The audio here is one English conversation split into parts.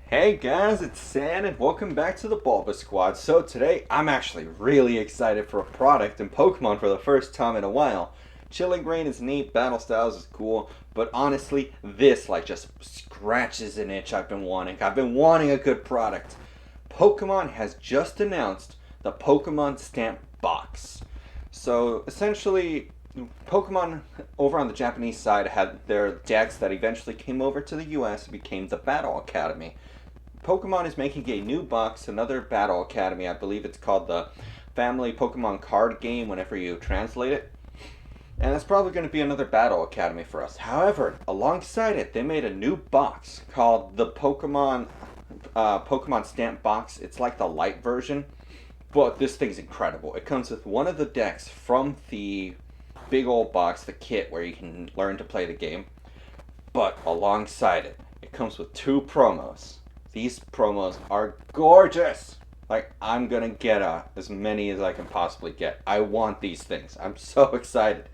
Hey guys, it's San and welcome back to the BulbaSquad. So today I'm actually really excited for a product in Pokemon for the first time in a while. Chilling Reign is neat, Battle Styles is cool, but honestly, this just scratches an itch I've been wanting. I've been wanting a good product. Pokemon has just announced the Pokemon Stamp Box. So essentially, Pokemon over on the Japanese side had their decks that eventually came over to the US and became the Battle Academy. Pokemon is making a new box, another Battle Academy. I believe it's called the Family Pokemon Card Game whenever you translate it. And it's probably going to be another Battle Academy for us. However, alongside it, they made a new box called the Pokemon Stamp Box. It's like the light version, but this thing's incredible. It comes with one of the decks from the big old box, the kit where you can learn to play the game. But alongside it, it comes with two promos. These promos are gorgeous. I'm gonna get as many as I can possibly get. I want these things. I'm so excited.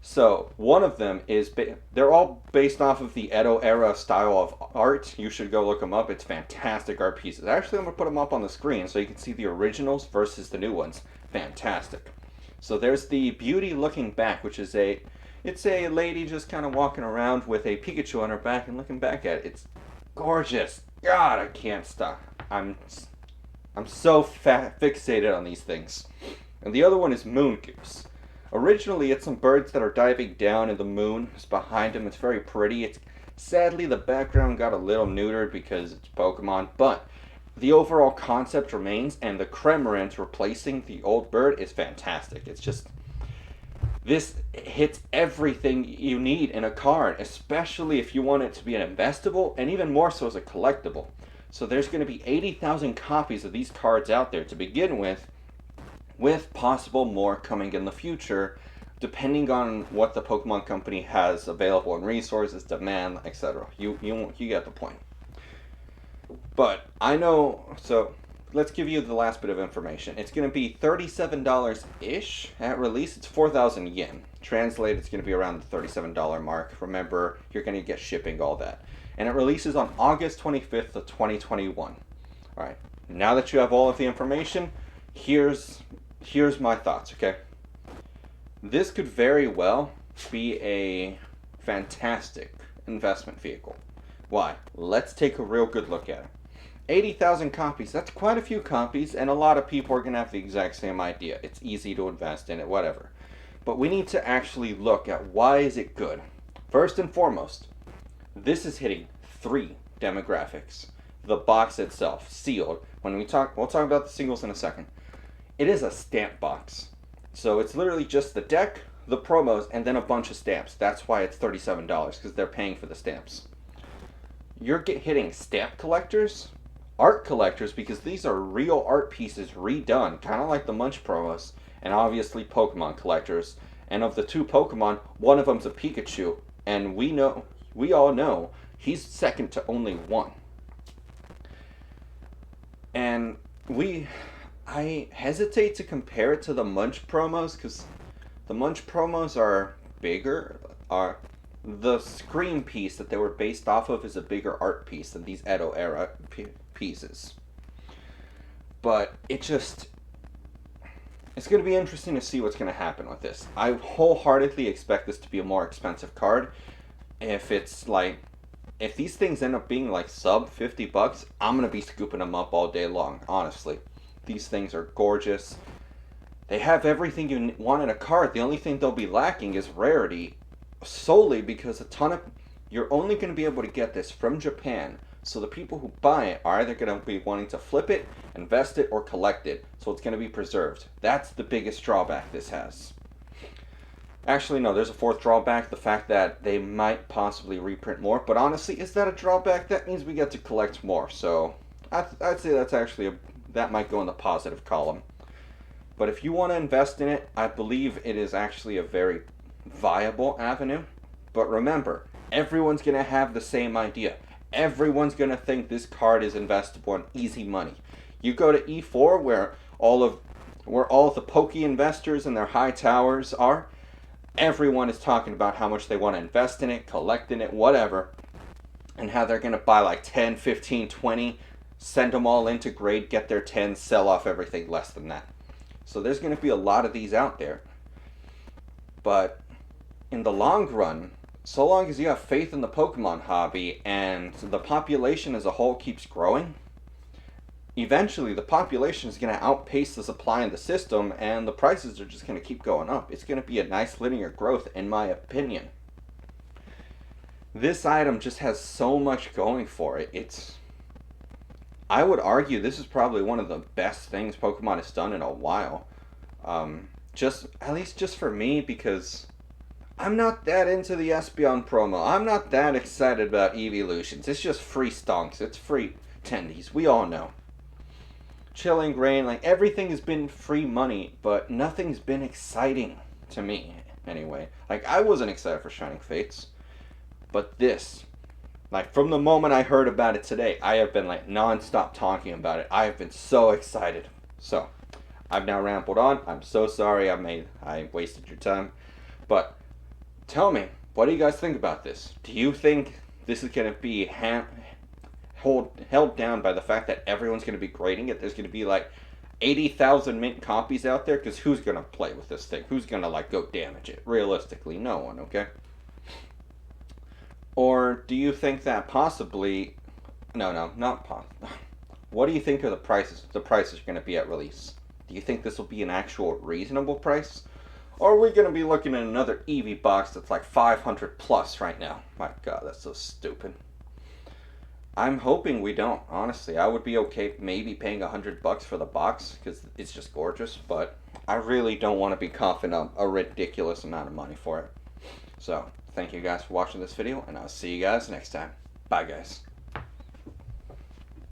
So one of them is they're all based off of the Edo era style of art. You should go look them up. It's fantastic art pieces. Actually, I'm gonna put them up on the screen so you can see the originals versus the new ones. Fantastic. So there's the Beauty looking back, which is it's a lady just kind of walking around with a Pikachu on her back and looking back at it. It's gorgeous. God, I can't stop. I'm so fixated on these things. And the other one is Moon Goose. Originally, it's some birds that are diving down and the moon is behind them. It's very pretty. It's sadly the background got a little neutered because it's Pokemon, but the overall concept remains, and the Cramorant replacing the old bird is fantastic. It's just this hits everything you need in a card, especially if you want it to be an investable, and even more so as a collectible. So there's going to be 80,000 copies of these cards out there to begin with possible more coming in the future, depending on what the Pokemon Company has available in resources, demand, etc. You get the point. But I know, so let's give you the last bit of information. It's going to be $37-ish at release. It's 4,000 yen. Translated, it's going to be around the $37 mark. Remember, you're going to get shipping, all that. And it releases on August 25th of 2021. All right. Now that you have all of the information, here's my thoughts, okay? This could very well be a fantastic investment vehicle. Why? Let's take a real good look at it. 80,000 copies, that's quite a few copies, and a lot of people are going to have the exact same idea. It's easy to invest in it, whatever. But we need to actually look at why is it good. First and foremost, this is hitting 3 demographics. The box itself, sealed. We'll talk about the singles in a second. It is a stamp box. So it's literally just the deck, the promos, and then a bunch of stamps. That's why it's $37, because they're paying for the stamps. You're hitting stamp collectors, art collectors, because these are real art pieces redone, kind of like the Munch promos, and obviously Pokemon collectors. And of the 2 Pokemon, one of them's a Pikachu, and we all know he's second to only one. And I hesitate to compare it to the Munch promos, because the Munch promos are bigger. The Scream piece that they were based off of is a bigger art piece than these Edo era pieces. But it's going to be interesting to see what's going to happen with this. I wholeheartedly expect this to be a more expensive card. If these things end up being sub $50, I'm going to be scooping them up all day long, honestly. These things are gorgeous. They have everything you want in a card. The only thing they'll be lacking is rarity, solely because you're only going to be able to get this from Japan. So the people who buy it are either going to be wanting to flip it, invest it, or collect it. So it's going to be preserved. That's the biggest drawback this has. Actually, no, there's a 4th drawback, the fact that they might possibly reprint more. But honestly, is that a drawback? That means we get to collect more. So I'd say that might go in the positive column. But if you want to invest in it, I believe it is actually a very viable avenue. But remember, everyone's going to have the same idea. Everyone's going to think this card is investable and easy money. You go to E4 where all of the Poke investors and their high towers are, everyone is talking about how much they want to invest in it, collect in it, whatever. and how they're going to buy like 10, 15, 20, send them all into grade, get their 10, sell off everything less than that. So there's going to be a lot of these out there. But in the long run, so long as you have faith in the Pokemon hobby and the population as a whole keeps growing, eventually the population is going to outpace the supply in the system and the prices are just going to keep going up. It's going to be a nice linear growth, in my opinion. This item just has so much going for it. I would argue this is probably one of the best things Pokemon has done in a while. At least just for me, because I'm not that into the Espeon promo. I'm not that excited about evolutions. It's just free stonks. It's free tendies. We all know. Chilling Reign, like everything has been free money, but nothing's been exciting to me anyway. Like I wasn't excited for Shining Fates, but this, like from the moment I heard about it today, I have been like non-stop talking about it. I have been so excited. So, I've now rambled on. I'm so sorry I wasted your time. But tell me, what do you guys think about this? Do you think this is going to be held down by the fact that everyone's going to be grading it? There's going to be like 80,000 mint copies out there? Because who's going to play with this thing? Who's going to like go damage it? Realistically, no one, okay? Or do you think that possibly... No, not possible. What do you think are the prices are going to be at release? Do you think this will be an actual reasonable price? Or are we going to be looking at another Eevee box that's like 500 plus right now? My god, that's so stupid. I'm hoping we don't, honestly. I would be okay maybe paying $100 for the box because it's just gorgeous, but I really don't want to be coughing up a ridiculous amount of money for it. So, thank you guys for watching this video, and I'll see you guys next time. Bye, guys.